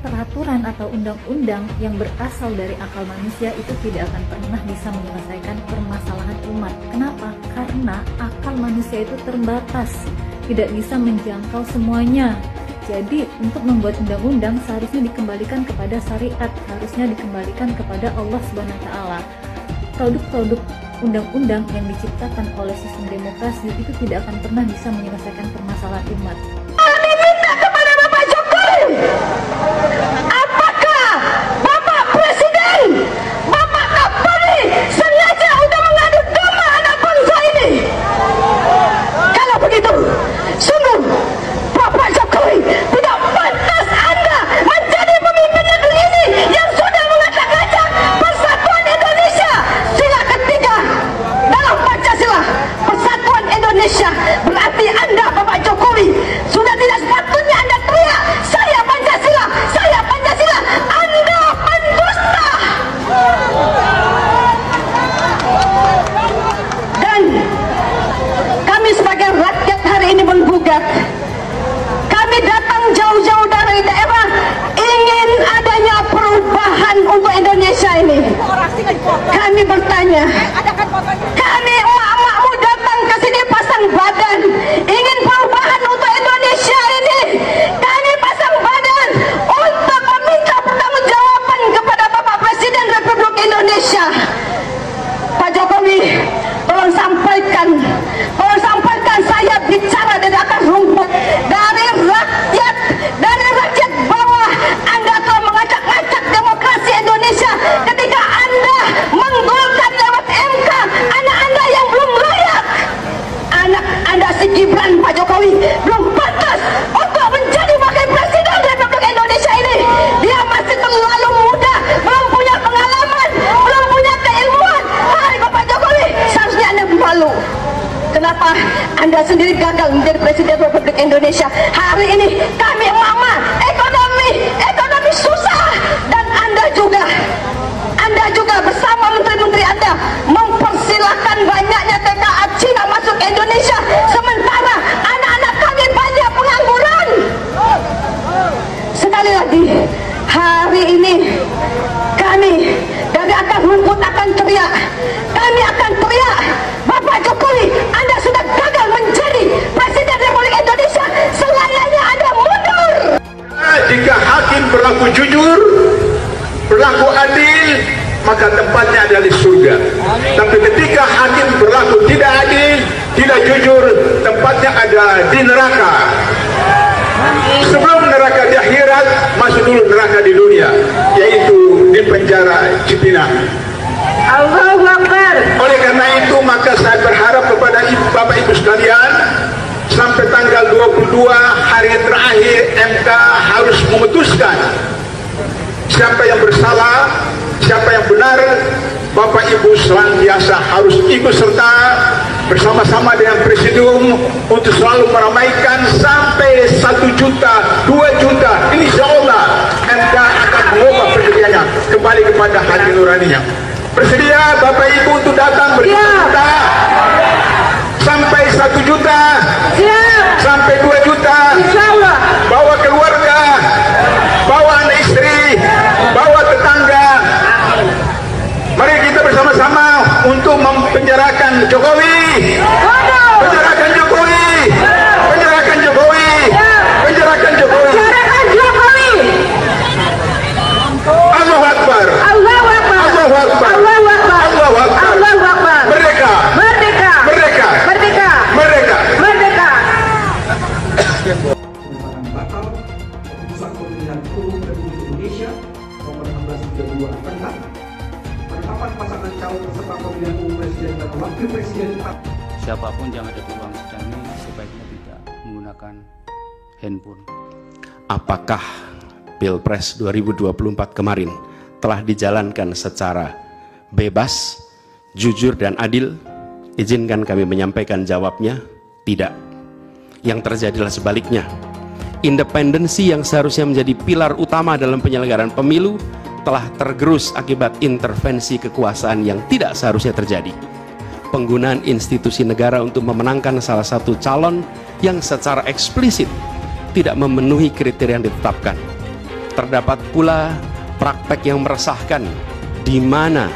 peraturan atau undang-undang yang berasal dari akal manusia itu tidak akan pernah bisa menyelesaikan permasalahan umat. Kenapa? Karena akal manusia itu terbatas, tidak bisa menjangkau semuanya. Jadi untuk membuat undang-undang seharusnya dikembalikan kepada syariat, harusnya dikembalikan kepada Allah Subhanahu wa taala. Produk-produk undang-undang yang diciptakan oleh sistem demokrasi itu tidak akan pernah bisa menyelesaikan permasalahan umat. Kami minta kepada Bapak Jokowi, apakah Bapak Presiden, Bapak Kapolri sengaja udah mengadu domba anak bangsa ini? Kalau begitu, sungguh Bapak Jokowi tidak pantas Anda menjadi pemimpin negeri ini yang sudah mengacak-acak persatuan Indonesia. Sila ketiga dalam Pancasila, persatuan Indonesia, berarti Anda Bapak Jokowi sudah tidak sepatutnya Anda teriak, saya Pancasila, saya Pancasila. Anda pendusta. Dan kami sebagai rakyat hari ini menggugat. Kami datang jauh-jauh dari daerah ingin adanya perubahan untuk Indonesia ini. Kami bertanya, kami emak-emakmu datang ke sini pasang badan ingin perubahan untuk Indonesia ini. Kami pasang badan untuk meminta pertanggungjawaban kepada Bapak Presiden Republik Indonesia. Pak Jokowi, tolong sampaikan saya bicara dari akar rumput, dari rakyat bawah. Anda telah mengacak-acak demokrasi Indonesia ketika Anda menggolkan lewat MK anak Anda yang belum layak. Anak Anda si Gibran, Pak Jokowi, belum pantas untuk menjadi wakil presiden Republik Indonesia ini. Dia masih terlalu muda, belum punya pengalaman, belum punya keilmuan. Hai Bapak Jokowi, seharusnya Anda malu. Kenapa Anda sendiri gagal menjadi Presiden Republik Indonesia? Hari ini kami mama, ekonomi susah. Dan Anda juga bersama menteri-menteri Anda mempersilahkan banyaknya TKA Cina masuk Indonesia. Sementara anak-anak kami banyak pengangguran. Sekali lagi, hari ini kami dari akar rumput akan teriak. Kami akan teriak, Bapak Jokowi, Anda sudah gagal menjadi Presiden Republik Indonesia. Selayaknya Anda mundur. Jika hakim berlaku jujur, berlaku adil, maka tempatnya adalah di surga. Tapi ketika hakim berlaku tidak adil, tidak jujur, tempatnya ada di neraka. Sebelum neraka di akhirat, masuk dulu neraka di dunia, yaitu di penjara Cipinang. Allahu Akbar. Oleh karena itu, maka saya berharap kepada Bapak Ibu sekalian, sampai tanggal 22 hari terakhir MK harus memutuskan siapa yang bersalah, siapa yang benar. Bapak Ibu senantiasa harus ikut serta bersama-sama dengan Presidium untuk selalu meramaikan sampai 1 juta, 2 juta. Insya Allah MK akan mengubah pendiriannya kembali kepada hati nuraninya. Bersedia Bapak Ibu untuk datang berjuta sampai 1 juta, sampai 2 juta. Insyaallah. Bawa keluarga, bawa anak istri, bawa tetangga. Mari kita bersama-sama untuk mempenjarakan Jokowi. Penjarakan Jokowi. Penjarakan Jokowi. Penjarakan Jokowi. Penjarakan Jokowi. Allahu Akbar. Allahu Akbar. Allahu Akbar. Allahu Akbar. Allahu Akbar. Allahu Akbar. Merdeka. Merdeka. Merdeka. Merdeka. Merdeka. Merdeka. Menyatakan batal keputusan Pemilihan Umum Republik Indonesia nomor 1632 tentang penetapan pasangan calon peserta pemilihan umum presiden dan wakil presiden. Siapapun yang ada di ruang sidang ini sebaiknya tidak menggunakan handphone. Apakah Pilpres 2024 kemarin telah dijalankan secara bebas, jujur, dan adil? Izinkan kami menyampaikan jawabnya, tidak. Yang terjadi adalah sebaliknya. Independensi yang seharusnya menjadi pilar utama dalam penyelenggaraan pemilu telah tergerus akibat intervensi kekuasaan yang tidak seharusnya terjadi. Penggunaan institusi negara untuk memenangkan salah satu calon yang secara eksplisit tidak memenuhi kriteria yang ditetapkan. Terdapat pula praktek yang meresahkan di mana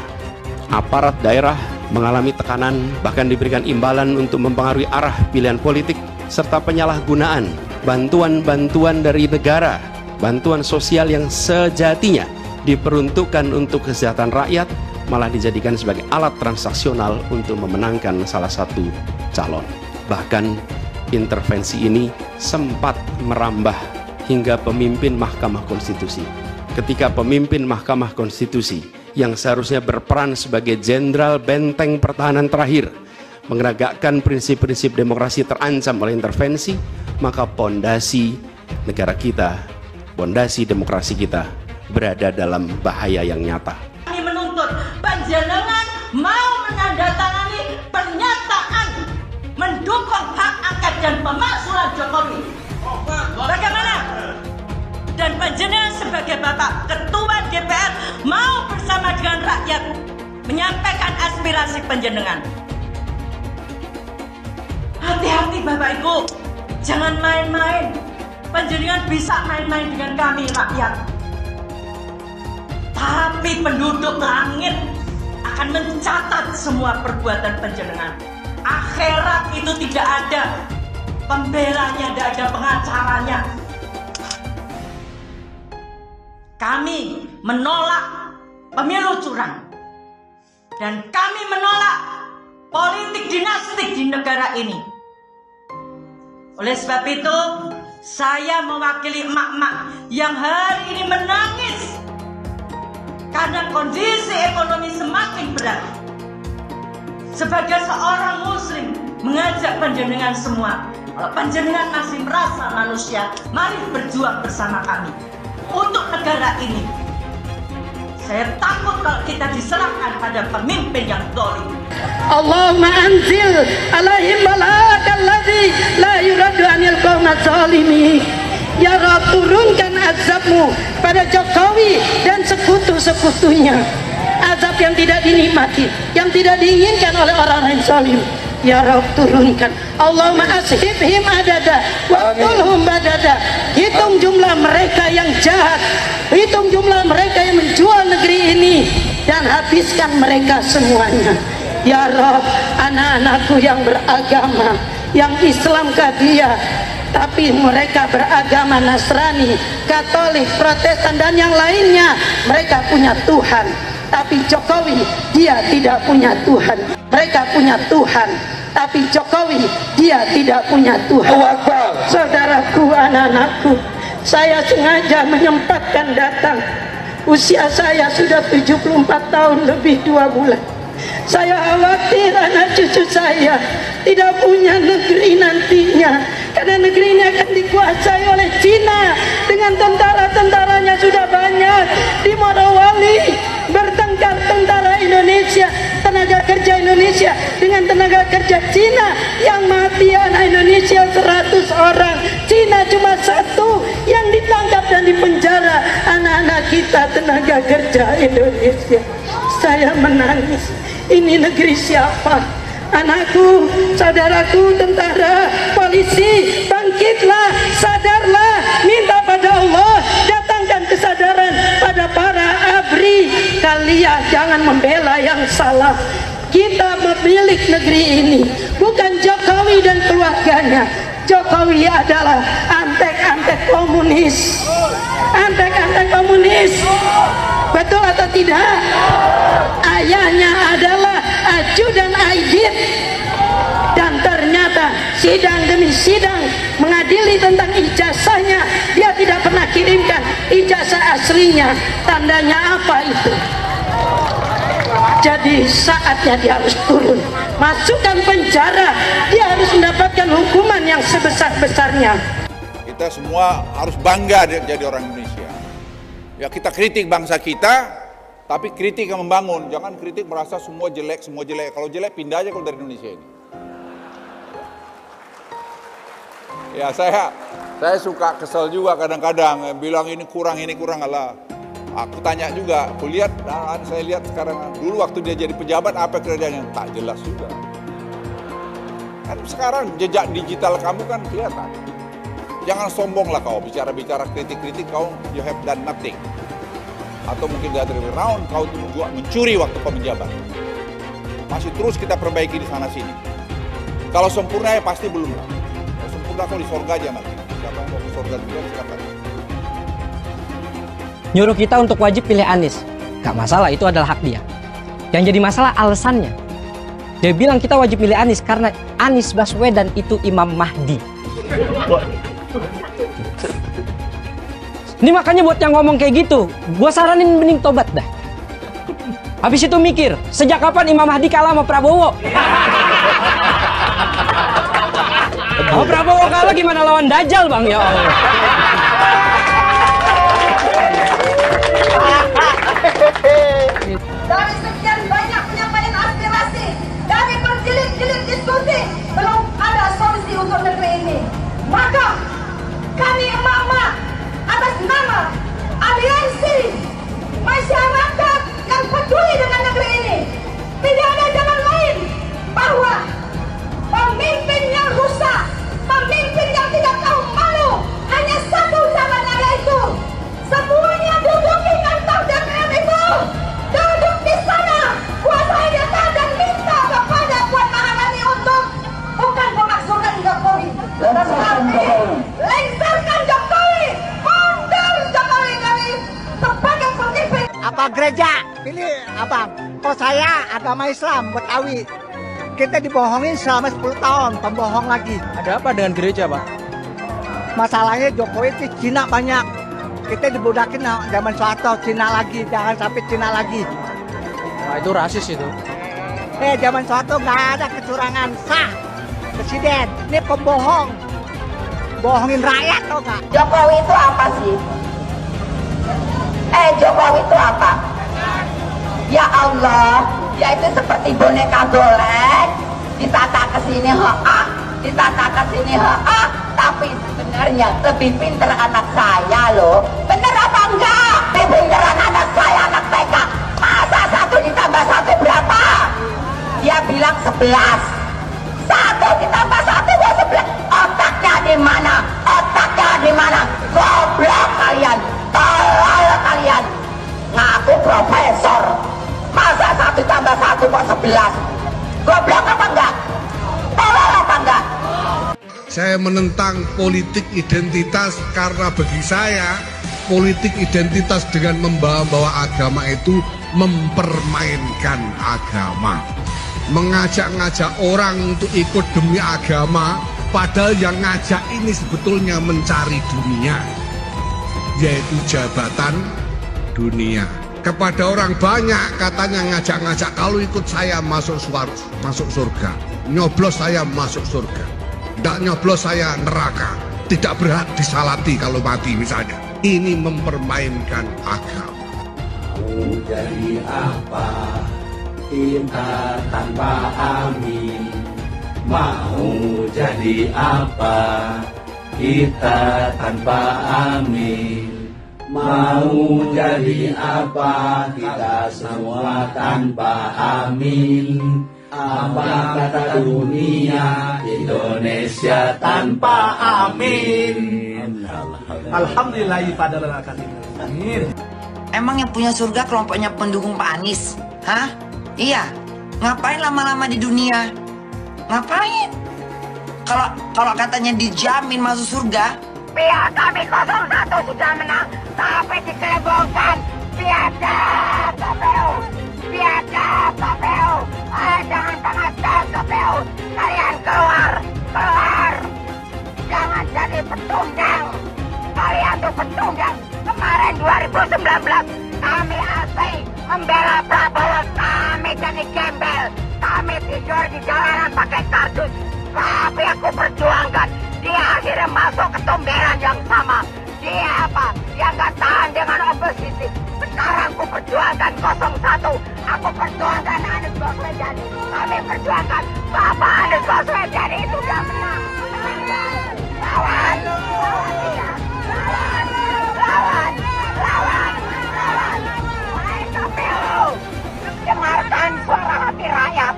aparat daerah mengalami tekanan, bahkan diberikan imbalan untuk mempengaruhi arah pilihan politik, serta penyalahgunaan bantuan-bantuan dari negara, bantuan sosial yang sejatinya diperuntukkan untuk kesejahteraan rakyat, malah dijadikan sebagai alat transaksional untuk memenangkan salah satu calon. Bahkan intervensi ini sempat merambah hingga pemimpin Mahkamah Konstitusi. Ketika pemimpin Mahkamah Konstitusi yang seharusnya berperan sebagai jenderal benteng pertahanan terakhir menegakkan prinsip-prinsip demokrasi terancam oleh intervensi, maka pondasi negara kita, pondasi demokrasi kita berada dalam bahaya yang nyata. Kami menuntut panjenengan mau menandatangani pernyataan mendukung hak angket dan pemakzulan Jokowi. Bagaimana? Dan panjenengan sebagai Bapak Ketua DPR mau bersama dengan rakyat menyampaikan aspirasi panjenengan. Hati-hati Bapak Ibu, jangan main-main. Panjenengan bisa main-main dengan kami rakyat, tapi penduduk langit akan mencatat semua perbuatan panjenengan. Akhirat itu tidak ada pembelanya, tidak ada pengacaranya. Kami menolak pemilu curang, dan kami menolak politik dinastik di negara ini. Oleh sebab itu, saya mewakili emak-emak yang hari ini menangis karena kondisi ekonomi semakin berat. Sebagai seorang muslim, mengajak panjenengan semua, kalau panjenengan masih merasa manusia, mari berjuang bersama kami untuk negara ini. Saya takut kalau kita diserahkan pada pemimpin yang zalim. Allahumma anzil alaihim balakal ladzi la yuradu anil qaumiz zalimin. Ya Rabb, turunkan azabmu pada Jokowi dan sekutu-sekutunya. Azab yang tidak dinikmati, yang tidak diinginkan oleh orang-orang zalim. Ya Rabb, turunkan. Allahumma ashibhim adada waqtulhum badada. Hitung jumlah mereka yang jahat, hitung jumlah mereka yang menjual negeri ini, dan habiskan mereka semuanya. Ya Rabb, anak-anakku yang beragama, yang Islam Kadiyah, tapi mereka beragama Nasrani, Katolik, Protestan, dan yang lainnya, mereka punya Tuhan. Tapi Jokowi, dia tidak punya Tuhan. Mereka punya Tuhan, tapi Jokowi, dia tidak punya Tuhan. Saudaraku, anak-anakku, saya sengaja menyempatkan datang. Usia saya sudah 74 tahun lebih 2 bulan. Saya khawatir anak cucu saya tidak punya negeri nantinya, karena negeri ini akan dikuasai oleh Cina dengan tentara-tentaranya sudah banyak. Di Morowali bertengkar tentara Indonesia, tenaga kerja Indonesia dengan tenaga kerja Cina, yang mati anak Indonesia 100 orang, Cina cuma 1 yang ditangkap dan dipenjara anak-anak kita tenaga kerja Indonesia. Saya menangis. Ini negeri siapa? Anakku, saudaraku, tentara, polisi, bangkitlah, sadarlah, minta pada Allah, datangkan kesadaran pada para ABRI. Kalian jangan membela yang salah. Kita memilih negeri ini, bukan Jokowi dan keluarganya. Jokowi adalah antek-antek komunis. Antek-antek komunis. Betul atau tidak? Ayahnya adalah ajudan Aidit, dan ternyata sidang demi sidang mengadili tentang ijazahnya, dia tidak pernah kirimkan ijazah aslinya. Tandanya apa itu? Jadi saatnya dia harus turun, masukkan penjara, dia harus mendapatkan hukuman yang sebesar-besarnya. Kita semua harus bangga jadi orang Indonesia. Ya, kita kritik bangsa kita, tapi kritik yang membangun. Jangan kritik merasa semua jelek, semua jelek. Kalau jelek pindah aja kalau dari Indonesia ini. Ya, saya suka kesel juga kadang-kadang bilang ini kurang Allah. Aku tanya juga, aku lihat, saya lihat sekarang dulu waktu dia jadi pejabat apa kerjanya, tak jelas juga. Kan sekarang jejak digital kamu kan kelihatan. Jangan sombong lah kau, bicara-bicara kritik-kritik kau, you have done nothing. Atau mungkin dari round kau juga mencuri waktu kau menjabat. Masih terus kita perbaiki di sana sini. Kalau sempurna ya pasti belum lah. Kalau sempurna kau di surga aja nanti. Siapa yang mau ke surga juga silakan. Nyuruh kita untuk wajib pilih Anies. Gak masalah, itu adalah hak dia. Yang jadi masalah alasannya. Dia bilang kita wajib pilih Anies karena Anies Baswedan itu Imam Mahdi. Ini makanya buat yang ngomong kayak gitu, gua saranin mending tobat dah. Habis itu mikir, sejak kapan Imam Mahdi kalah sama Prabowo? Oh, Prabowo kalah gimana lawan Dajjal, Bang? Ya Allah. Dari sekian banyak penyampaian aspirasi, dari berjilid-jilid diskusi, belum ada solusi untuk negeri ini. Maka kami emak-emak atas nama aliansi masyarakat yang peduli dengan negeri ini, tidak ada jalan lain bahwa pemimpin yang rusak, pemimpin yang tidak tahu malu, hanya satu jalannya, yaitu semuanya duduk di kantor DPR itu, duduk di sana, kuasai data dan minta kepada Puan Maharani untuk bukan memakzulkan Jokowi, tetapi lengserkan Jokowi, mundur Jokowi dari sebagai pemimpin. Apa gereja? Pilih abang. Kok saya agama Islam, Betawi. Kita dibohongin selama 10 tahun, pembohong lagi. Ada apa dengan gereja, Pak? Masalahnya Jokowi itu Cina banyak. Kita dibudakin zaman Soeharto, Cina lagi, jangan sampai Cina lagi. Nah, itu rasis itu. Zaman Soeharto nggak ada kecurangan, sah. Presiden, ini pembohong. Bohongin rakyat tau nggak? Jokowi itu apa sih? Jokowi itu apa? Ya Allah, dia itu seperti boneka golek, ditata ke sini ditata ke sini tapi sebenarnya lebih pinter anak saya loh. Bener apa enggak? Lebih pinteran anak saya, anak TK. Masa 1 ditambah 1 berapa? Dia bilang 11. 1 ditambah 1 buat 11. Otaknya di mana? Otaknya di mana? Goblok kalian, tolol kalian. Ngaku profesor, masa 1 tambah 1 kok 11? Goblok apa enggak? Tolol apa enggak? Saya menentang politik identitas karena bagi saya politik identitas dengan membawa-bawa agama itu mempermainkan agama, mengajak-ngajak orang untuk ikut demi agama, padahal yang ngajak ini sebetulnya mencari dunia, yaitu jabatan dunia. Kepada orang banyak katanya ngajak-ngajak, kalau ikut saya masuk surga, nyoblos saya masuk surga, tidak nyoblos saya neraka, tidak berhak disalati kalau mati misalnya. Ini mempermainkan agama. Mau jadi apa kita tanpa amin? Mau jadi apa kita tanpa amin? Mau jadi apa kita semua tanpa amin? Apa kata dunia Indonesia tanpa amin? Alhamdulillah pada amin. Emang yang punya surga kelompoknya pendukung Pak Anies? Hah? Iya. Ngapain lama-lama di dunia? Ngapain? Kalau katanya dijamin masuk surga, pihak kami 01 sudah menang, tapi dikelebongkan. Biadab KPU, biadab KPU. Jangan pengajar KPU, kalian keluar. Jangan jadi petunggang. Kalian tuh petunggang. Kemarin 2019 kami asli membela Prabowo, kami jadi gembel, kami tidur di jalanan pakai kardus, tapi aku perjuangkan. Dia akhirnya masuk ke tumberan yang sama. Dia apa? Dia nggak tahan dengan oposisi. Sekarang aku perjuangkan 01. Aku perjuangkan Anies Baswedan. Kami perjuangkan Bapak Anies Baswedan itu udah menang. Lawan dia. Lawan. Hai KPU, dengarkan suara hati rakyat.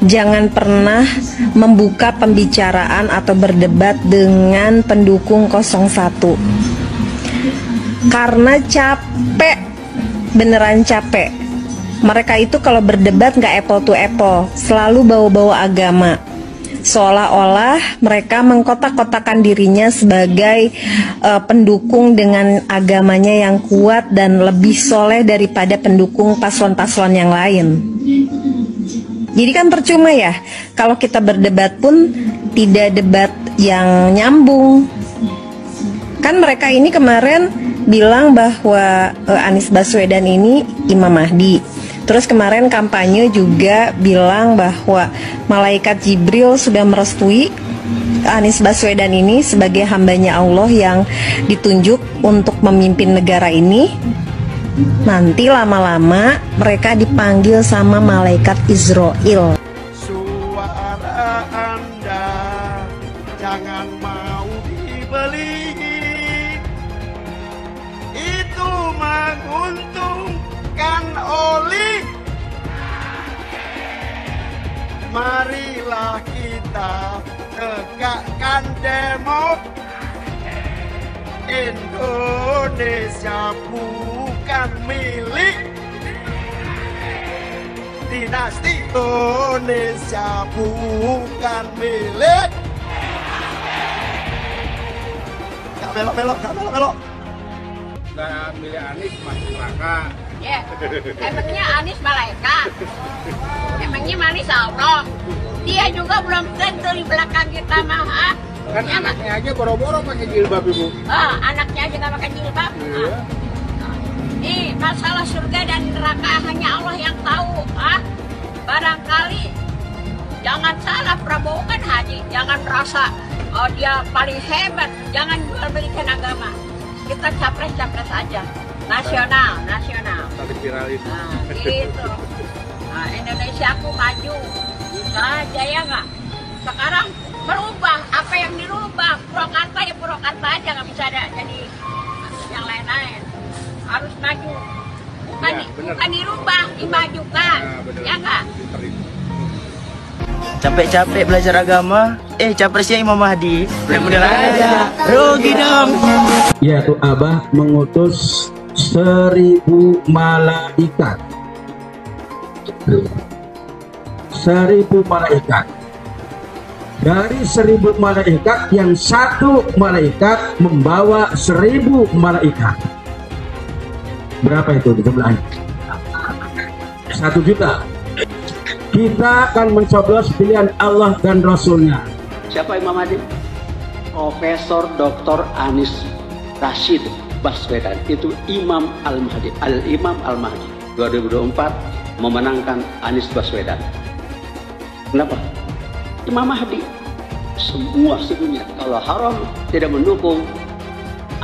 jangan pernah membuka pembicaraan atau berdebat dengan pendukung 01. Karena capek, beneran capek. Mereka itu kalau berdebat nggak apple to apple, selalu bawa-bawa agama. Seolah-olah mereka mengkotak-kotakan dirinya sebagai pendukung dengan agamanya yang kuat dan lebih soleh daripada pendukung paslon-paslon yang lain. Jadi kan percuma ya, kalau kita berdebat pun tidak debat yang nyambung. Kan mereka ini kemarin bilang bahwa Anies Baswedan ini Imam Mahdi. Terus kemarin kampanye juga bilang bahwa malaikat Jibril sudah merestui Anies Baswedan ini sebagai hambanya Allah yang ditunjuk untuk memimpin negara ini. Nanti lama-lama mereka dipanggil sama malaikat Israel. Suara Anda jangan mau dibeli, itu menguntungkan oli. Marilah kita tegakkan demo. Indonesia bukan milik dinasti. Indonesia bukan milik. Gak belok-belok, gak belok-belok. Gak milih Anies masuk neraka. Ya, emangnya Anies malaikat? Emangnya Anies Allah? Dia juga belum tentu di belakang kita mah. Kan ya, anaknya aja boro-boro pakai jilbab, Ibu. Anaknya aja nggak pakai jilbab. Iya. Masalah surga dan neraka hanya Allah yang tahu. Barangkali jangan salah, Prabowo kan haji. Jangan merasa dia paling hebat. Jangan jual-belikan agama. Kita capres-capres aja. Nasional. Tadi viralin. Gitu. Indonesia aku maju. Bisa aja ya nggak? Sekarang berubah, apa yang dirubah? Purwakarta ya Purwakarta aja, nggak bisa ada jadi yang lain-lain. Harus maju. Bukan dirubah, dimajukan. Ya nggak? Capek-capek belajar agama, capresnya Imam Mahdi. Bener aja, rugi dong. Yaitu Abah mengutus 1000 malaikat. 1000 malaikat. Dari 1000 malaikat yang satu malaikat membawa 1000 malaikat. Berapa itu di sebelahnya? 1 juta. Kita akan mencoblos pilihan Allah dan Rasulnya. Siapa Imam Mahdi? Profesor Dr. Anies Rashid Baswedan. Itu Imam Al-Mahdi. Al-Imam Al-Mahdi 2024 memenangkan Anies Baswedan. Kenapa? Imam Mahdi. Semua sedunia kalau haram tidak mendukung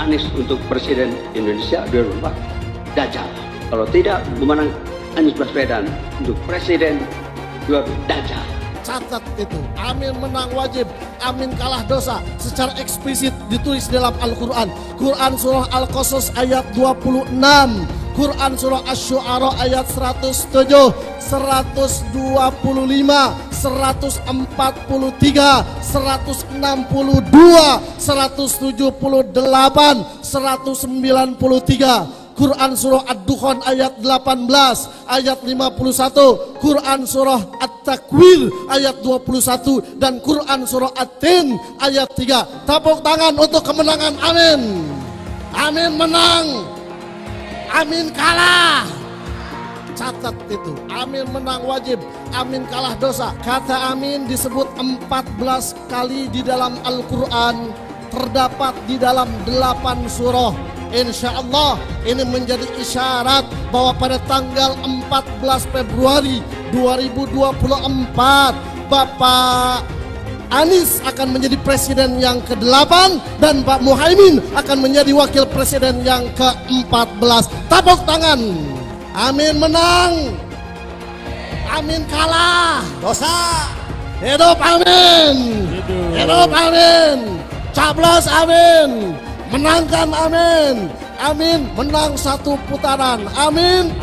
Anies untuk Presiden Indonesia 2024, Dajjal. Kalau tidak memenang Anies Baswedan untuk Presiden 2024, Dajjal. Catat itu, amin menang wajib, amin kalah dosa. Secara eksplisit ditulis dalam Al-Quran. Quran surah Al-Qasas ayat 26, Quran surah Asy-Syu'ara ayat 107, 125, 143, 162, 178, 193. Quran surah Ad-Dukhan ayat 18, ayat 51, Quran surah At-Takwir ayat 21, dan Quran surah At-Tin ayat 3. Tepuk tangan untuk kemenangan amin. Amin menang, amin kalah. Catat itu, amin menang wajib, amin kalah dosa. Kata amin disebut 14 kali di dalam Al-Quran, terdapat di dalam 8 surah. Insya Allah ini menjadi isyarat bahwa pada tanggal 14 Februari 2024 Bapak Anies akan menjadi presiden yang ke-8 dan Pak Muhaimin akan menjadi wakil presiden yang ke-14. Tepuk tangan. Amin menang, amin kalah dosa. Hidup amin, hidup amin, caplos amin, menangkan amin, amin menang 1 putaran, amin,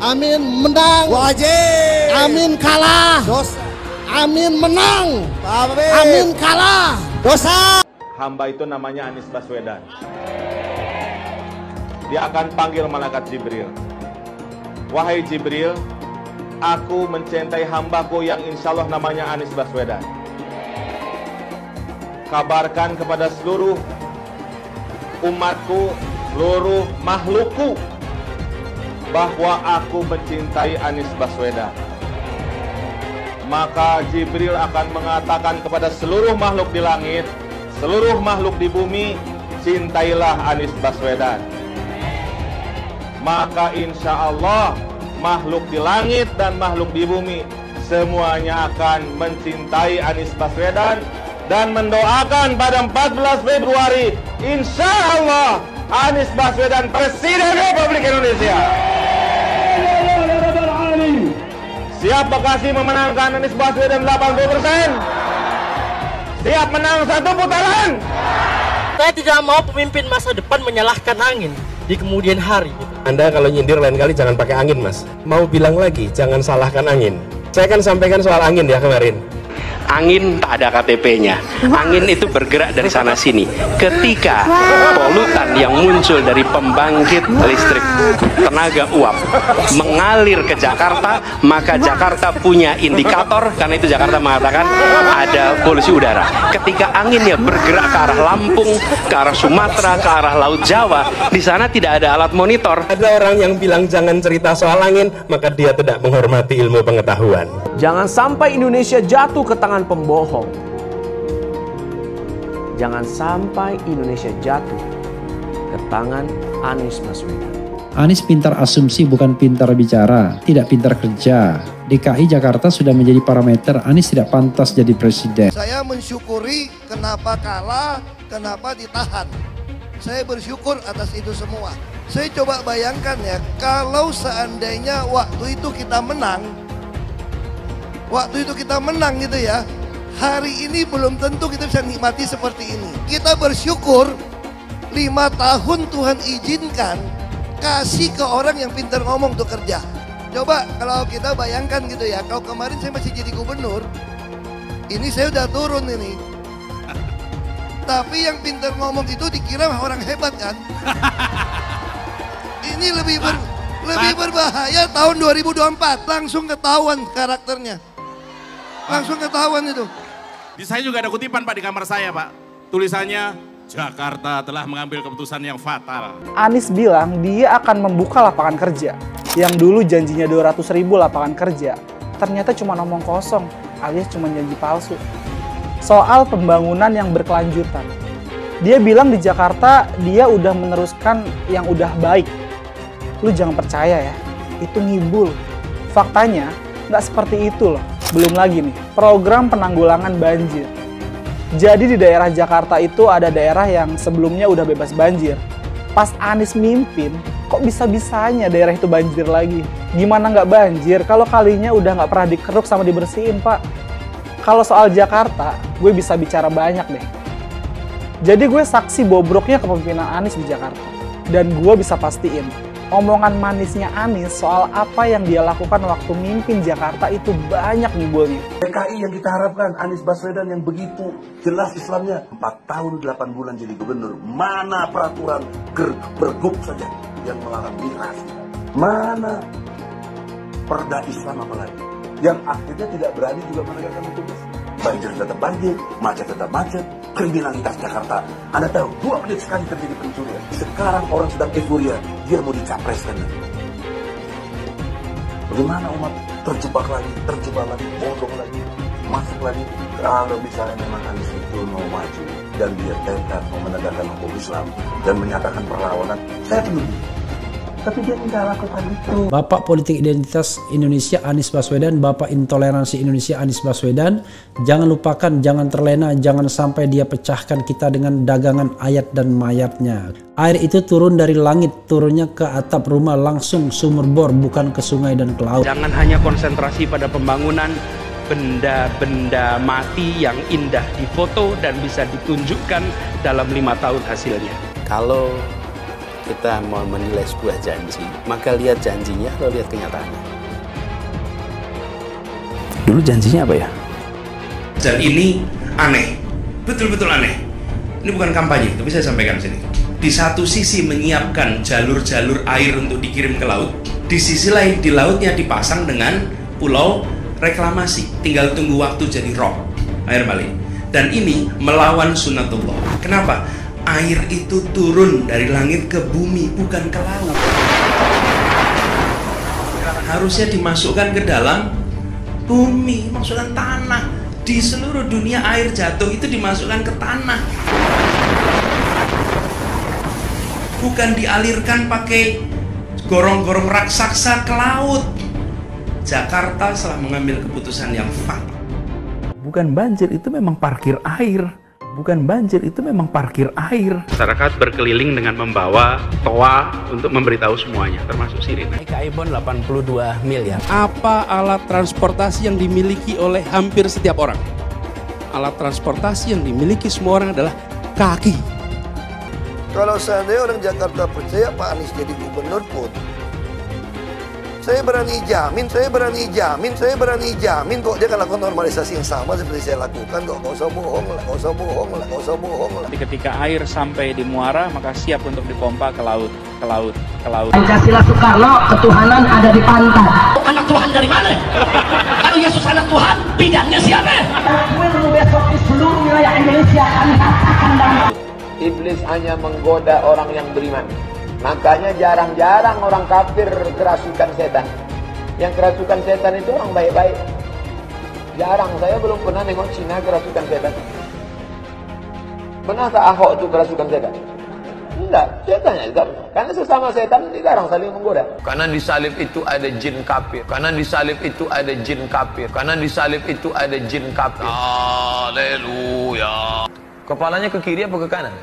amin menang wajib, amin kalah dosa. Amin menang, amin kalah. Dosa. Hamba itu namanya Anies Baswedan. Dia akan panggil malaikat Jibril. Wahai Jibril, aku mencintai hambaku yang insya Allah namanya Anies Baswedan. Kabarkan kepada seluruh umatku, seluruh makhlukku, bahwa aku mencintai Anies Baswedan. Maka Jibril akan mengatakan kepada seluruh makhluk di langit, seluruh makhluk di bumi, cintailah Anies Baswedan. Maka insya Allah makhluk di langit dan makhluk di bumi semuanya akan mencintai Anies Baswedan dan mendoakan pada 14 Februari insya Allah Anies Baswedan Presiden Republik Indonesia. Siap Bekasi memenangkan Anies Baswedan 80%? Siap menang satu putaran? Saya tidak mau pemimpin masa depan menyalahkan angin di kemudian hari. Anda kalau nyindir lain kali jangan pakai angin, Mas. Mau bilang lagi, jangan salahkan angin. Saya kan sampaikan soal angin ya kemarin. Angin tak ada KTP-nya. Angin itu bergerak dari sana sini. Ketika polutan yang muncul dari pembangkit listrik tenaga uap mengalir ke Jakarta, maka Jakarta punya indikator, karena itu Jakarta mengatakan ada polusi udara. Ketika anginnya bergerak ke arah Lampung, ke arah Sumatera, ke arah Laut Jawa, di sana tidak ada alat monitor. Ada orang yang bilang jangan cerita soal angin, maka dia tidak menghormati ilmu pengetahuan. Jangan sampai Indonesia jatuh ke tangan pembohong. Jangan sampai Indonesia jatuh ke tangan Anies Baswedan. Anies pintar asumsi bukan pintar bicara, tidak pintar kerja. DKI Jakarta sudah menjadi parameter Anies tidak pantas jadi presiden. Saya mensyukuri kenapa kalah, kenapa ditahan. Saya bersyukur atas itu semua. Saya coba bayangkan ya, kalau seandainya waktu itu kita menang, gitu ya, hari ini belum tentu kita bisa nikmati seperti ini. Kita bersyukur 5 tahun Tuhan izinkan kasih ke orang yang pintar ngomong untuk kerja. Coba kalau kita bayangkan gitu ya, kalau kemarin saya masih jadi gubernur, ini saya udah turun ini. Tapi yang pintar ngomong itu dikira orang hebat kan? Ini lebih berbahaya tahun 2024, langsung ketahuan karakternya. Langsung ketahuan itu. Di saya juga ada kutipan Pak di kamar saya Pak. Tulisannya, Jakarta telah mengambil keputusan yang fatal. Anies bilang dia akan membuka lapangan kerja. Yang dulu janjinya 200.000 lapangan kerja. Ternyata cuma omong kosong, alias cuma janji palsu. Soal pembangunan yang berkelanjutan. Dia bilang di Jakarta dia udah meneruskan yang udah baik. Lu jangan percaya ya, itu ngibul. Faktanya nggak seperti itu loh. Belum lagi nih, program penanggulangan banjir. Jadi di daerah Jakarta itu ada daerah yang sebelumnya udah bebas banjir. Pas Anies mimpin, kok bisa-bisanya daerah itu banjir lagi? Gimana nggak banjir kalau kalinya udah nggak pernah dikeruk sama dibersihin, Pak? Kalau soal Jakarta, gue bisa bicara banyak deh. Jadi gue saksi bobroknya kepemimpinan Anies di Jakarta. Dan gue bisa pastiin, omongan manisnya Anies soal apa yang dia lakukan waktu mimpin Jakarta itu banyak ngibulnya. DKI yang kita harapkan, Anies Baswedan yang begitu jelas Islamnya. 4 tahun 8 bulan jadi gubernur. Mana peraturan pergub saja yang melarang migrasi? Mana perda Islam apalagi? Yang akhirnya tidak berani juga menegakkan hukum Islam. Banjir tetap banjir, macet tetap macet, kriminalitas Jakarta. Anda tahu, 2 menit sekali terjadi pencurian. Sekarang orang sedang euforia, dia mau dicapreskan. Bagaimana umat terjebak lagi, bodoh lagi, masuk lagi. Kalau misalnya memang Anies itu mau maju dan dia tekad mau menegakkan hukum Islam dan menyatakan perlawanan, saya peduli. Tapi dia tidak lakukan itu. Bapak politik identitas Indonesia Anies Baswedan, Bapak intoleransi Indonesia Anies Baswedan. Jangan lupakan, jangan terlena, jangan sampai dia pecahkan kita dengan dagangan ayat dan mayatnya. Air itu turun dari langit, turunnya ke atap rumah langsung sumur bor, bukan ke sungai dan ke laut. Jangan hanya konsentrasi pada pembangunan benda-benda mati yang indah difoto dan bisa ditunjukkan dalam 5 tahun hasilnya. Kalau kita mau menilai sebuah janji, maka lihat janjinya atau lihat kenyataannya. Dulu janjinya apa ya? Dan ini aneh, betul-betul aneh. Ini bukan kampanye, tapi saya sampaikan di sini. Di satu sisi menyiapkan jalur-jalur air untuk dikirim ke laut, di sisi lain di lautnya dipasang dengan pulau reklamasi, tinggal tunggu waktu jadi rob, air balik. Dan ini melawan sunnatullah. Kenapa? Air itu turun dari langit ke bumi, bukan ke laut. Harusnya dimasukkan ke dalam bumi, masukkan tanah. Di seluruh dunia air jatuh itu dimasukkan ke tanah, bukan dialirkan pakai gorong-gorong raksasa ke laut. Jakarta telah mengambil keputusan yang fatal. Bukan banjir, itu memang parkir air. Bukan banjir, itu memang parkir air. Masyarakat berkeliling dengan membawa toa untuk memberitahu semuanya, termasuk sirine. KAI-BON 82 miliar. Apa alat transportasi yang dimiliki oleh hampir setiap orang? Alat transportasi yang dimiliki semua orang adalah kaki. Kalau seandainya orang Jakarta percaya Pak Anies jadi gubernur pun, saya berani jamin kok dia akan lakukan normalisasi yang sama seperti saya lakukan kok. Gak usah bohong lah. Ketika air sampai di muara, maka siap untuk dipompa ke laut. Pancasila Soekarno, ketuhanan ada di pantai. Anak Tuhan dari mana? Kalau Yesus anak Tuhan, bidangnya siapa? Besok di seluruh wilayah Indonesia kami katakan dan Iblis hanya menggoda orang yang beriman. Makanya jarang-jarang orang kafir kerasukan setan. Yang kerasukan setan itu orang baik-baik. Jarang, saya belum pernah nengok Cina kerasukan setan. Pernah tak Ahok itu kerasukan setan? Enggak, setannya juga. Karena sesama setan dilarang saling menggoda. Karena di salib itu ada jin kafir. Haleluya. Kepalanya ke kiri apa ke kanan?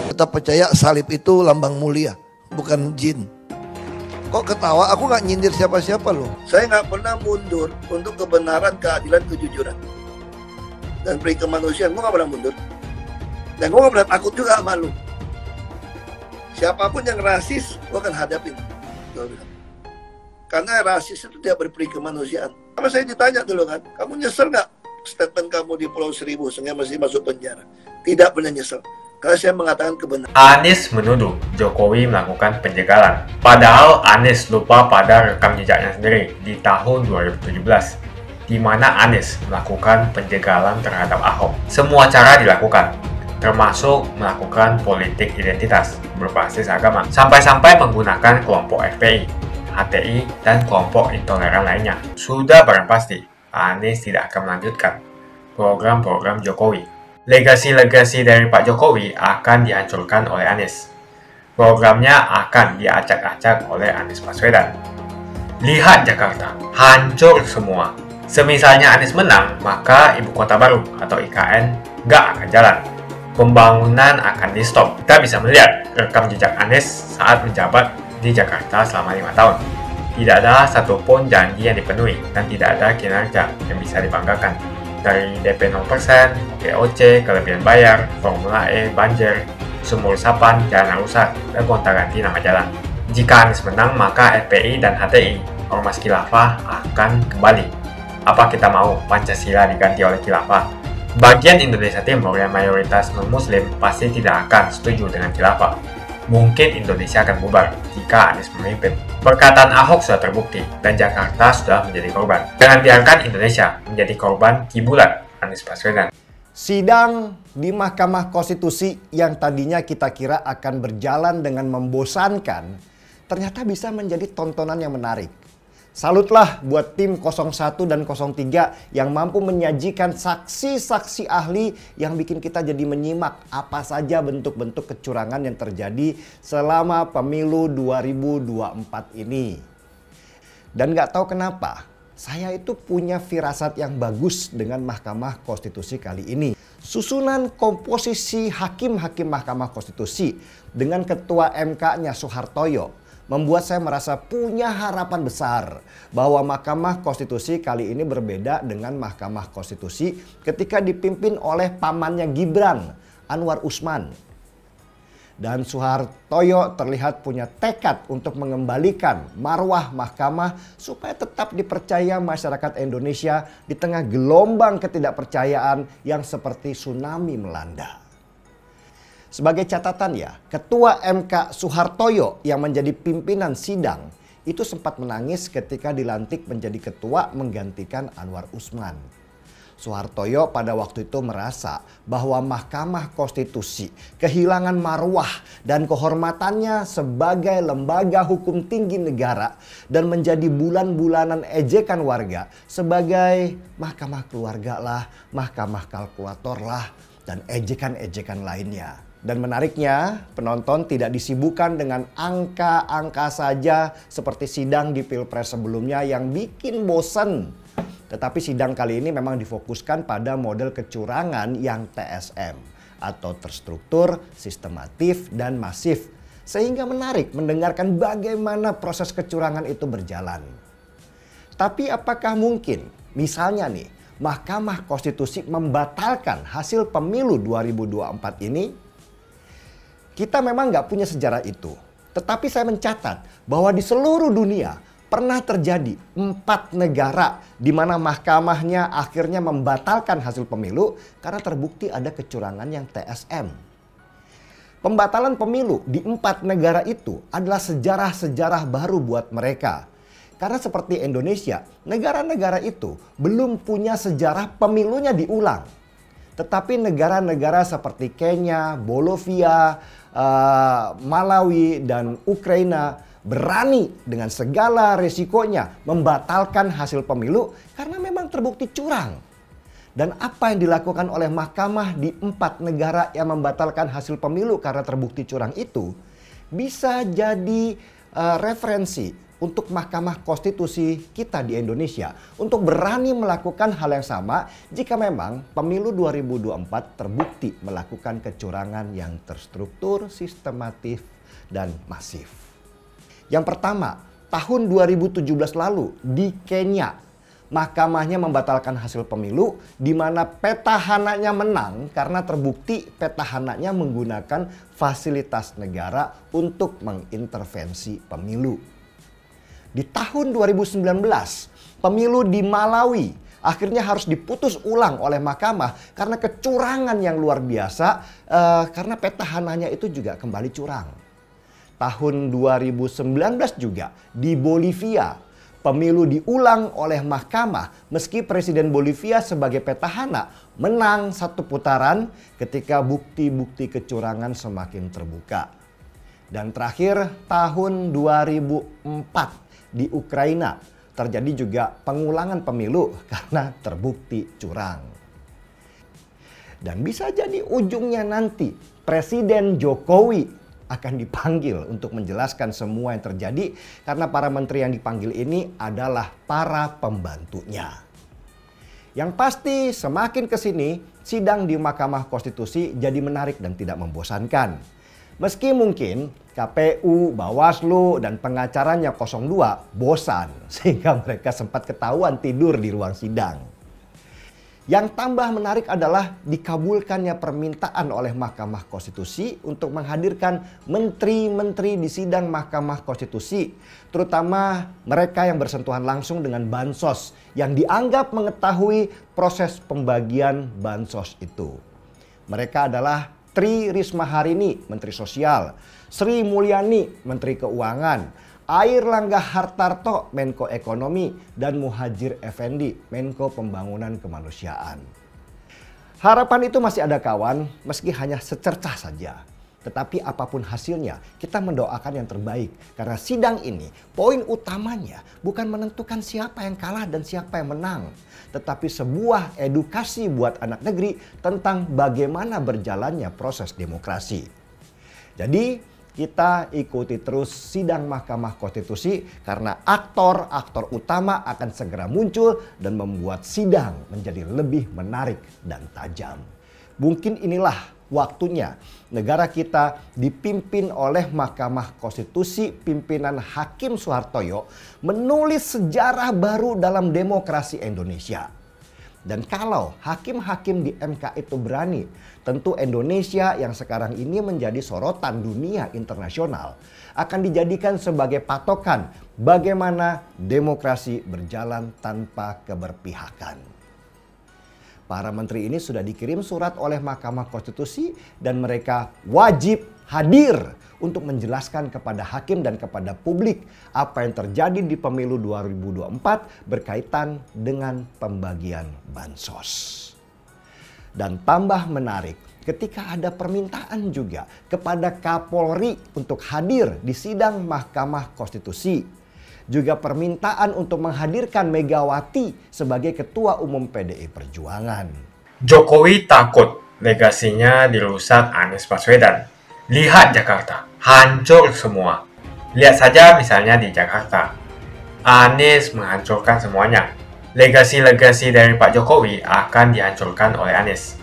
Tetap percaya salib itu lambang mulia, bukan jin. Kok ketawa? Aku nggak nyindir siapa-siapa loh. Saya nggak pernah mundur untuk kebenaran, keadilan, kejujuran, dan peri kemanusiaan. Gue nggak pernah mundur. Dan gue nggak pernah takut juga sama lu. Siapapun yang rasis, gue akan hadapin. Karena rasis itu tidak berperi kemanusiaan. Apa saya ditanya dulu kan, kamu nyesel nggak statement kamu di Pulau Seribu sehingga masih masuk penjara? Tidak pernah nyesel. Karena saya mengatakan kebenaran. Anies menuduh Jokowi melakukan penjagalan. Padahal Anies lupa pada rekam jejaknya sendiri di tahun 2017, di mana Anies melakukan penjagalan terhadap Ahok. Semua cara dilakukan, termasuk melakukan politik identitas berbasis agama, sampai-sampai menggunakan kelompok FPI, HTI, dan kelompok intoleran lainnya. Sudah barang pasti, Anies tidak akan melanjutkan program-program Jokowi. Legasi-legasi dari Pak Jokowi akan dihancurkan oleh Anies. Programnya akan diacak-acak oleh Anies Baswedan. Lihat Jakarta, hancur semua. Semisalnya Anies menang, maka Ibu Kota Baru atau IKN nggak akan jalan. Pembangunan akan di-stop. Kita bisa melihat rekam jejak Anies saat menjabat di Jakarta selama 5 tahun. Tidak ada satupun janji yang dipenuhi dan tidak ada kinerja yang bisa dibanggakan. Dari DP 0%, GOC, kelebihan bayar, Formula E, banjir, sumur resapan, jalan rusak, dan gonta-ganti nama jalan. Jika Anies menang, maka FPI dan HTI, Ormas Khilafah, akan kembali. Apa kita mau Pancasila diganti oleh Khilafah? Bagian Indonesia Timur yang mayoritas non-Muslim pasti tidak akan setuju dengan Khilafah. Mungkin Indonesia akan bubar jika Anies memimpin. Perkataan Ahok sudah terbukti dan Jakarta sudah menjadi korban. Jangan biarkan Indonesia menjadi korban kibulan Anies Baswedan. Sidang di Mahkamah Konstitusi yang tadinya kita kira akan berjalan dengan membosankan, ternyata bisa menjadi tontonan yang menarik. Salutlah buat tim 01 dan 03 yang mampu menyajikan saksi-saksi ahli yang bikin kita jadi menyimak apa saja bentuk-bentuk kecurangan yang terjadi selama pemilu 2024 ini. Dan nggak tahu kenapa, saya itu punya firasat yang bagus dengan Mahkamah Konstitusi kali ini. Susunan komposisi hakim-hakim Mahkamah Konstitusi dengan Ketua MK-nya Soehartoyo membuat saya merasa punya harapan besar bahwa Mahkamah Konstitusi kali ini berbeda dengan Mahkamah Konstitusi ketika dipimpin oleh pamannya Gibran, Anwar Usman. Dan Soehartojo terlihat punya tekad untuk mengembalikan marwah mahkamah supaya tetap dipercaya masyarakat Indonesia di tengah gelombang ketidakpercayaan yang seperti tsunami melanda. Sebagai catatan ya, Ketua MK Soehartojo yang menjadi pimpinan sidang itu sempat menangis ketika dilantik menjadi ketua menggantikan Anwar Usman. Soehartojo pada waktu itu merasa bahwa Mahkamah Konstitusi kehilangan marwah dan kehormatannya sebagai lembaga hukum tinggi negara dan menjadi bulan-bulanan ejekan warga sebagai mahkamah keluarga lah, mahkamah kalkulator lah, dan ejekan-ejekan lainnya. Dan menariknya, penonton tidak disibukkan dengan angka-angka saja seperti sidang di Pilpres sebelumnya yang bikin bosan. Tetapi sidang kali ini memang difokuskan pada model kecurangan yang TSM atau terstruktur, sistematif, dan masif. Sehingga menarik mendengarkan bagaimana proses kecurangan itu berjalan. Tapi apakah mungkin misalnya nih Mahkamah Konstitusi membatalkan hasil pemilu 2024 ini? Kita memang nggak punya sejarah itu. Tetapi saya mencatat bahwa di seluruh dunia pernah terjadi 4 negara di mana mahkamahnya akhirnya membatalkan hasil pemilu karena terbukti ada kecurangan yang TSM. Pembatalan pemilu di 4 negara itu adalah sejarah-sejarah baru buat mereka. Karena seperti Indonesia, negara-negara itu belum punya sejarah pemilunya diulang. Tetapi negara-negara seperti Kenya, Bolivia, Malawi, dan Ukraina berani dengan segala resikonya membatalkan hasil pemilu karena memang terbukti curang. Dan apa yang dilakukan oleh mahkamah di 4 negara yang membatalkan hasil pemilu karena terbukti curang itu bisa jadi referensi untuk Mahkamah Konstitusi kita di Indonesia untuk berani melakukan hal yang sama jika memang pemilu 2024 terbukti melakukan kecurangan yang terstruktur, sistematif, dan masif. Yang pertama, tahun 2017 lalu di Kenya, mahkamahnya membatalkan hasil pemilu di mana petahananya menang karena terbukti petahananya menggunakan fasilitas negara untuk mengintervensi pemilu. Di tahun 2019, pemilu di Malawi akhirnya harus diputus ulang oleh mahkamah karena kecurangan yang luar biasa karena petahananya itu juga kembali curang. Tahun 2019 juga di Bolivia, pemilu diulang oleh mahkamah meski Presiden Bolivia sebagai petahana menang 1 putaran ketika bukti-bukti kecurangan semakin terbuka. Dan terakhir tahun 2004 di Ukraina terjadi juga pengulangan pemilu karena terbukti curang. Dan bisa jadi ujungnya nanti Presiden Jokowi akan dipanggil untuk menjelaskan semua yang terjadi karena para menteri yang dipanggil ini adalah para pembantunya. Yang pasti semakin kesini sidang di Mahkamah Konstitusi jadi menarik dan tidak membosankan. Meski mungkin KPU, Bawaslu, dan pengacaranya 02 bosan sehingga mereka sempat ketahuan tidur di ruang sidang. Yang tambah menarik adalah dikabulkannya permintaan oleh Mahkamah Konstitusi untuk menghadirkan menteri-menteri di sidang Mahkamah Konstitusi, terutama mereka yang bersentuhan langsung dengan bansos yang dianggap mengetahui proses pembagian bansos itu. Mereka adalah Tri Risma Harini, Menteri Sosial, Sri Mulyani, Menteri Keuangan, Airlangga Hartarto, Menko Ekonomi, dan Muhadjir Effendi, Menko Pembangunan Kemanusiaan. Harapan itu masih ada kawan, meski hanya secercah saja. Tetapi apapun hasilnya, kita mendoakan yang terbaik. Karena sidang ini, poin utamanya bukan menentukan siapa yang kalah dan siapa yang menang. Tetapi sebuah edukasi buat anak negeri tentang bagaimana berjalannya proses demokrasi. Jadi kita ikuti terus sidang Mahkamah Konstitusi karena aktor-aktor utama akan segera muncul dan membuat sidang menjadi lebih menarik dan tajam. Mungkin inilah waktunya negara kita dipimpin oleh Mahkamah Konstitusi pimpinan Hakim Soehartojo menulis sejarah baru dalam demokrasi Indonesia. Dan kalau hakim-hakim di MK itu berani, tentu Indonesia yang sekarang ini menjadi sorotan dunia internasional akan dijadikan sebagai patokan bagaimana demokrasi berjalan tanpa keberpihakan. Para menteri ini sudah dikirim surat oleh Mahkamah Konstitusi dan mereka wajib hadir untuk menjelaskan kepada hakim dan kepada publik apa yang terjadi di pemilu 2024 berkaitan dengan pembagian bansos. Dan tambah menarik, ketika ada permintaan juga kepada Kapolri untuk hadir di sidang Mahkamah Konstitusi. Juga permintaan untuk menghadirkan Megawati sebagai Ketua Umum PDI Perjuangan. Jokowi takut legasinya dirusak Anies Baswedan. Lihat Jakarta, hancur semua. Lihat saja misalnya di Jakarta. Anies menghancurkan semuanya. Legasi-legasi dari Pak Jokowi akan dihancurkan oleh Anies.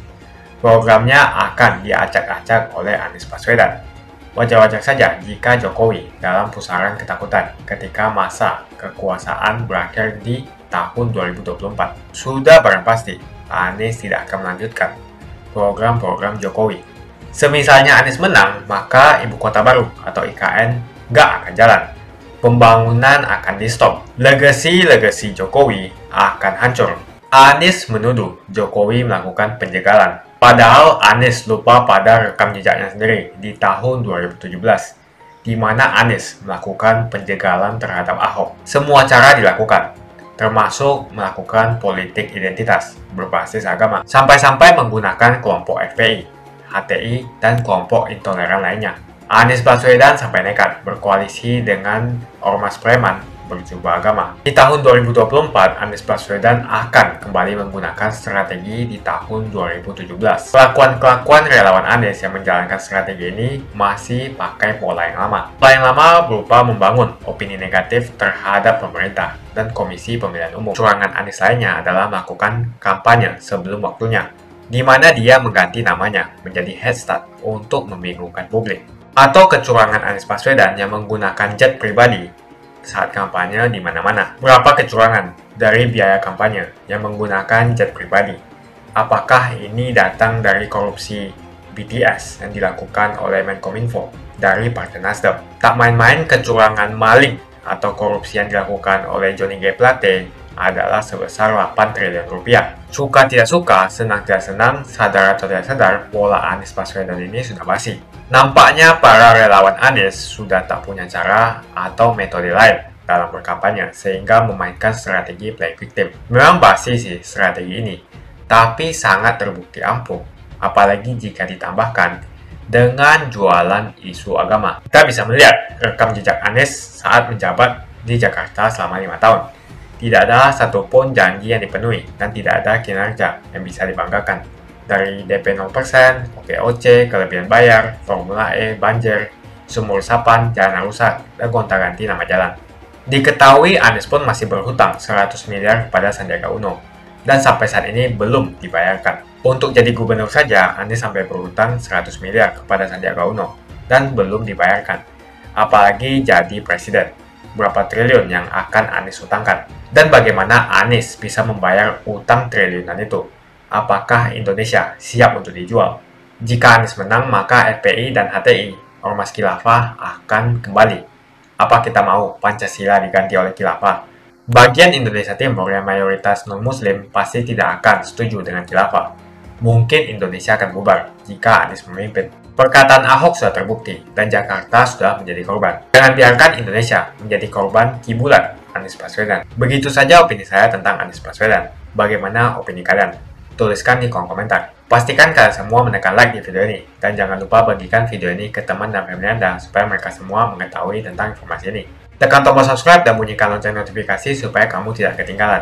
Programnya akan diacak-acak oleh Anies Baswedan. Wajar-wajar saja jika Jokowi dalam pusaran ketakutan ketika masa kekuasaan berakhir di tahun 2024. Sudah barang pasti Anies tidak akan melanjutkan program-program Jokowi. Semisalnya Anies menang, maka Ibu Kota Baru atau IKN nggak akan jalan. Pembangunan akan di-stop. Legasi-legasi Jokowi akan hancur. Anies menuduh Jokowi melakukan penjagalan. Padahal Anies lupa pada rekam jejaknya sendiri di tahun 2017, di mana Anies melakukan penjagalan terhadap Ahok. Semua cara dilakukan, termasuk melakukan politik identitas berbasis agama, sampai-sampai menggunakan kelompok FPI, HTI, dan kelompok intoleran lainnya. Anies Baswedan sampai nekat berkoalisi dengan ormas preman berjubah agama. Di tahun 2024, Anies Baswedan akan kembali menggunakan strategi di tahun 2017. Kelakuan-kelakuan relawan Anies yang menjalankan strategi ini masih pakai pola yang lama. Pola yang lama berupa membangun opini negatif terhadap pemerintah dan Komisi Pemilihan Umum. Curangan Anies lainnya adalah melakukan kampanye sebelum waktunya, di mana dia mengganti namanya menjadi head start untuk membingungkan publik. Atau kecurangan Anies Baswedan yang menggunakan jet pribadi saat kampanye di mana-mana. Berapa kecurangan dari biaya kampanye yang menggunakan jet pribadi? Apakah ini datang dari korupsi BTS yang dilakukan oleh Menkominfo dari Partai Nasdem? Tak main-main kecurangan maling atau korupsi yang dilakukan oleh Johnny G. Plate adalah sebesar 8 triliun rupiah. Suka tidak suka, senang tidak senang, sadar atau tidak sadar, pola Anies Baswedan ini sudah basi. Nampaknya para relawan Anies sudah tak punya cara atau metode lain dalam berkampanye sehingga memainkan strategi playing victim. Memang basi sih strategi ini, tapi sangat terbukti ampuh, apalagi jika ditambahkan dengan jualan isu agama. Kita bisa melihat rekam jejak Anies saat menjabat di Jakarta selama 5 tahun. Tidak ada satupun janji yang dipenuhi dan tidak ada kinerja yang bisa dibanggakan. Dari DP 0%, OKOC, kelebihan bayar, Formula E, banjir, sumur resapan, jalan rusak, dan gonta-ganti nama jalan. Diketahui Anies pun masih berhutang 100 miliar kepada Sandiaga Uno dan sampai saat ini belum dibayarkan. Untuk jadi gubernur saja, Anies sampai berhutang 100 miliar kepada Sandiaga Uno dan belum dibayarkan. Apalagi jadi presiden. Berapa triliun yang akan Anies hutangkan? Dan bagaimana Anies bisa membayar utang triliunan itu? Apakah Indonesia siap untuk dijual? Jika Anies menang, maka FPI dan HTI, Ormas Khilafah, akan kembali. Apa kita mau Pancasila diganti oleh Khilafah? Bagian Indonesia Timur yang mayoritas non-Muslim pasti tidak akan setuju dengan Khilafah. Mungkin Indonesia akan bubar jika Anies memimpin. Perkataan Ahok sudah terbukti dan Jakarta sudah menjadi korban. Jangan biarkan Indonesia menjadi korban kibulan Anies Baswedan. Begitu saja opini saya tentang Anies Baswedan. Bagaimana opini kalian? Tuliskan di kolom komentar. Pastikan kalian semua menekan like di video ini. Dan jangan lupa bagikan video ini ke teman dan family Anda supaya mereka semua mengetahui tentang informasi ini. Tekan tombol subscribe dan bunyikan lonceng notifikasi supaya kamu tidak ketinggalan.